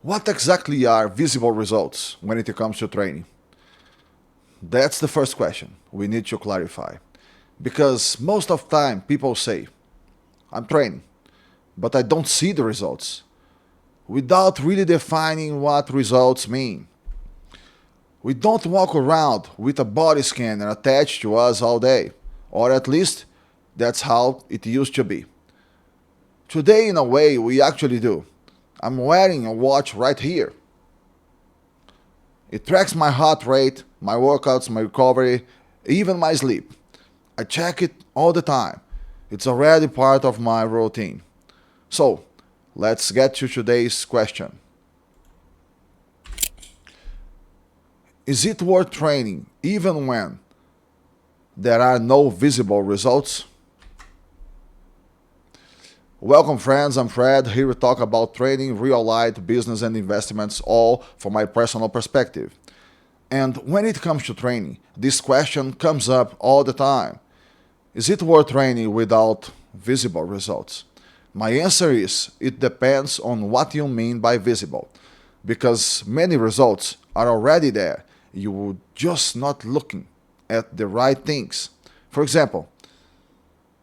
What exactly are visible results when it comes to training? That's the first question we need to clarify. Because most of the time people say, I'm training, but I don't see the results, without really defining what results mean. We don't walk around with a body scanner attached to us all day, or at least that's how it used to be. Today, in a way, we actually do. I'm wearing a watch right here. It tracks my heart rate, my workouts, my recovery, even my sleep. I check it all the time. It's already part of my routine. So, let's get to today's question. Is it worth training even when there are no visible results? Welcome friends, I'm Fred. Here we talk about trading, real life, business and investments, all from my personal perspective. And when it comes to training, this question comes up all the time. Is it worth training without visible results? My answer is, it depends on what you mean by visible. Because many results are already there. You were just not looking at the right things. For example,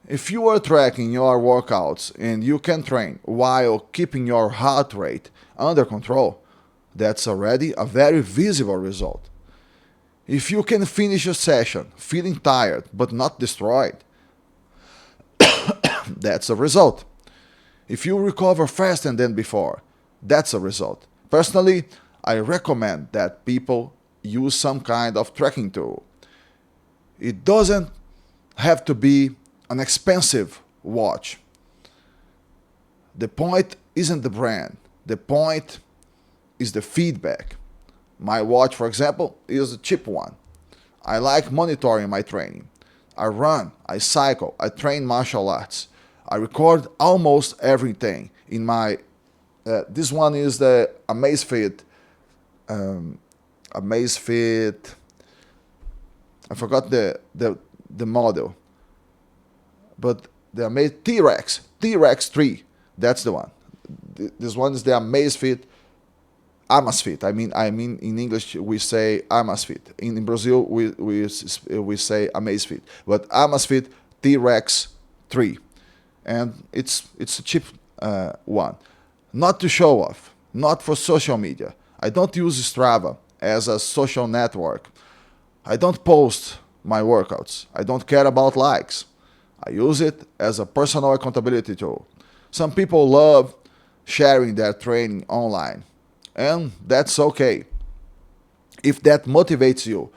if you are tracking your workouts and you can train while keeping your heart rate under control, that's already a very visible result. If you can finish a session feeling tired but not destroyed, that's a result. If you recover faster than before, that's a result. Personally, I recommend that people use some kind of tracking tool. It doesn't have to be an expensive watch. The point isn't the brand. The point is the feedback. My watch, for example, is a cheap one. I like monitoring my training. I run, I cycle, I train martial arts. I record almost everything in my. This one is the Amazfit. Amazfit. I forgot the model, but the T-Rex 3. That's the one. This one is the Amazfit. I mean in English we say Amazfit. In Brazil we say Amazfit. But Amazfit T-Rex 3, and it's a cheap one, not to show off, not for social media. I don't use Strava as a social network. I don't post my workouts. I don't care about likes. I use it as a personal accountability tool. Some people love sharing their training online, and that's okay. If that motivates you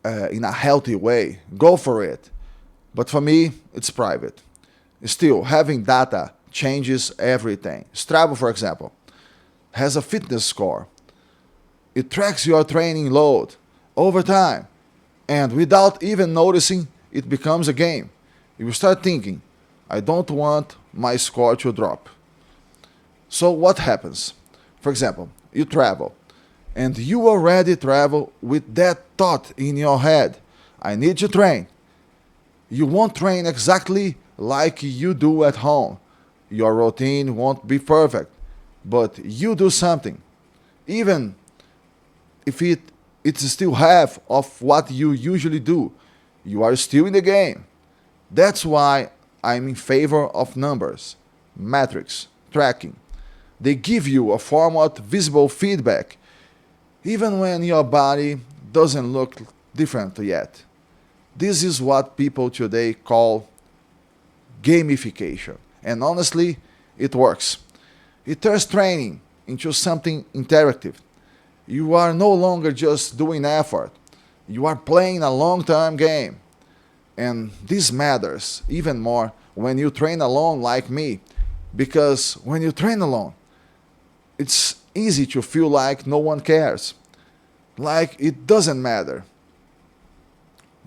in a healthy way, go for it. But for me, it's private. Still, having data changes everything. Strava, for example, has a fitness score. It tracks your training load over time, and without even noticing, it becomes a game. You start thinking, I don't want my score to drop. So what happens? For example, you travel, and you already travel with that thought in your head. I need to train. You won't train exactly like you do at home. Your routine won't be perfect, but you do something. Even if it's still half of what you usually do, you are still in the game. That's why I'm in favor of numbers, metrics, tracking. They give you a form of visible feedback, even when your body doesn't look different yet. This is what people today call gamification. And honestly, it works. It turns training into something interactive. You are no longer just doing effort. You are playing a long-term game. And this matters even more when you train alone like me. Because when you train alone, it's easy to feel like no one cares. Like it doesn't matter.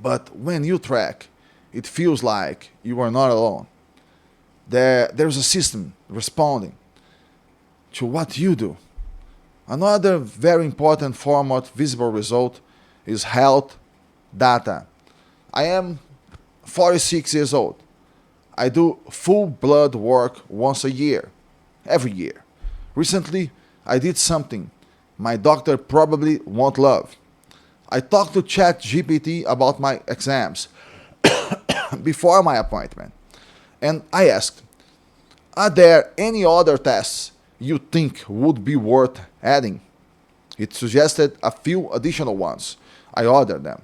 But when you track, it feels like you are not alone. There's a system responding to what you do. Another very important form of visible result is health data. I am 46 years old. I do full blood work once a year, every year. Recently, I did something my doctor probably won't love. I talked to ChatGPT about my exams before my appointment, and I asked, are there any other tests you think would be worth adding? It suggested a few additional ones. I ordered them.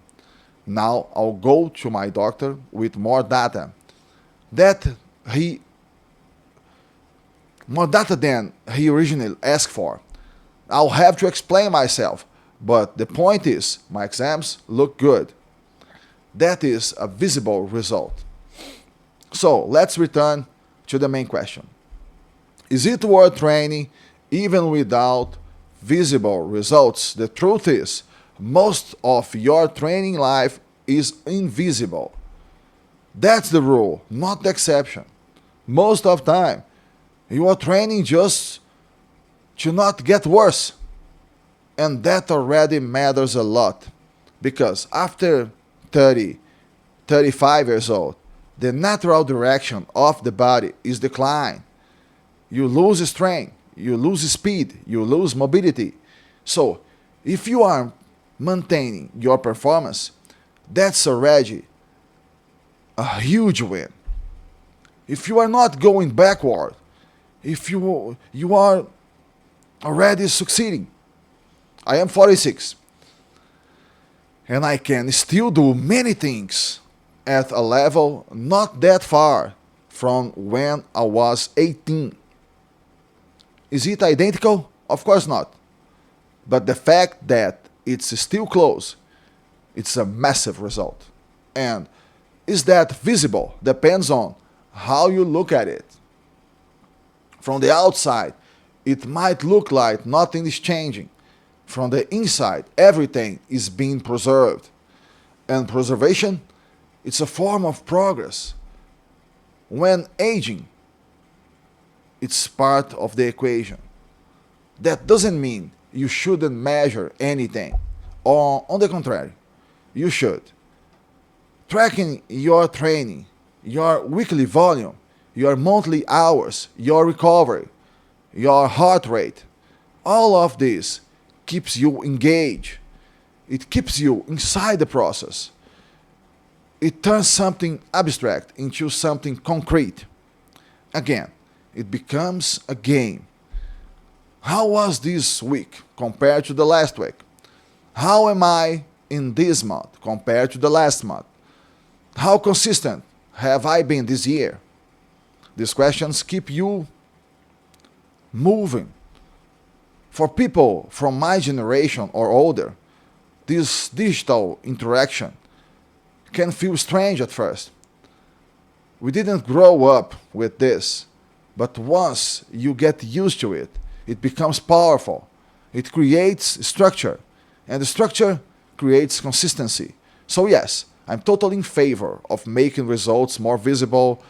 Now I'll go to my doctor with more data that he more data than he originally asked for. I'll have to explain myself, but the point is my exams look good. That is a visible result. So let's return to the main question. Is it worth training even without visible results? The truth is, most of your training life is invisible. That's the rule, not the exception. Most of the time, you are training just to not get worse. And that already matters a lot. Because after 30, 35 years old, the natural direction of the body is decline. You lose strength, you lose speed, you lose mobility. So, if you are maintaining your performance, that's already a huge win. If you are not going backward, if you are already succeeding. I am 46 and I can still do many things at a level not that far from when I was 18. Is it identical? Of course not. But the fact that it's still close, it's a massive result. And is that visible? Depends on how you look at it. From the outside, it might look like nothing is changing. From the inside, everything is being preserved. And preservation, it's a form of progress. When aging, it's part of the equation. That doesn't mean you shouldn't measure anything. Or on the contrary, you should. Tracking your training, your weekly volume, your monthly hours, your recovery, your heart rate, all of this keeps you engaged. It keeps you inside the process. It turns something abstract into something concrete. Again, it becomes a game. How was this week compared to the last week? How am I in this month compared to the last month? How consistent have I been this year? These questions keep you moving. For people from my generation or older, this digital interaction can feel strange at first. We didn't grow up with this, but once you get used to it, it becomes powerful. It creates structure, and the structure creates consistency. So yes, I'm totally in favor of making results more visible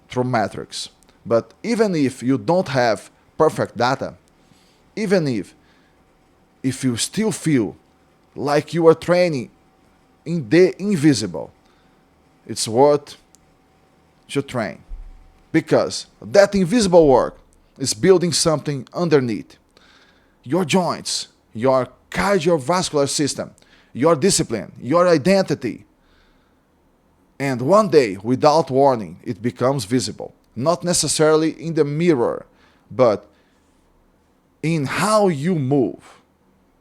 through metrics. But even if you don't have perfect data, even if you still feel like you are training in the invisible, it's worth to train. Because that invisible work is building something underneath. Your joints, your cardiovascular system, your discipline, your identity. And one day, without warning, it becomes visible. Not necessarily in the mirror, but in how you move,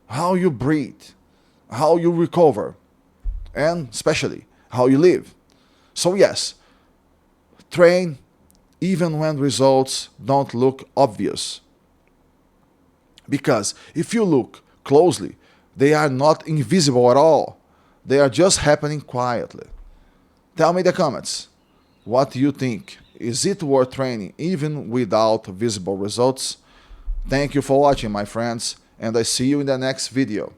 how you breathe, how you recover, and especially how you live. So yes, train even when results don't look obvious. Because if you look closely, they are not invisible at all. They are just happening quietly. Tell me in the comments, what do you think? Is it worth training even without visible results? Thank you for watching, my friends, and I see you in the next video.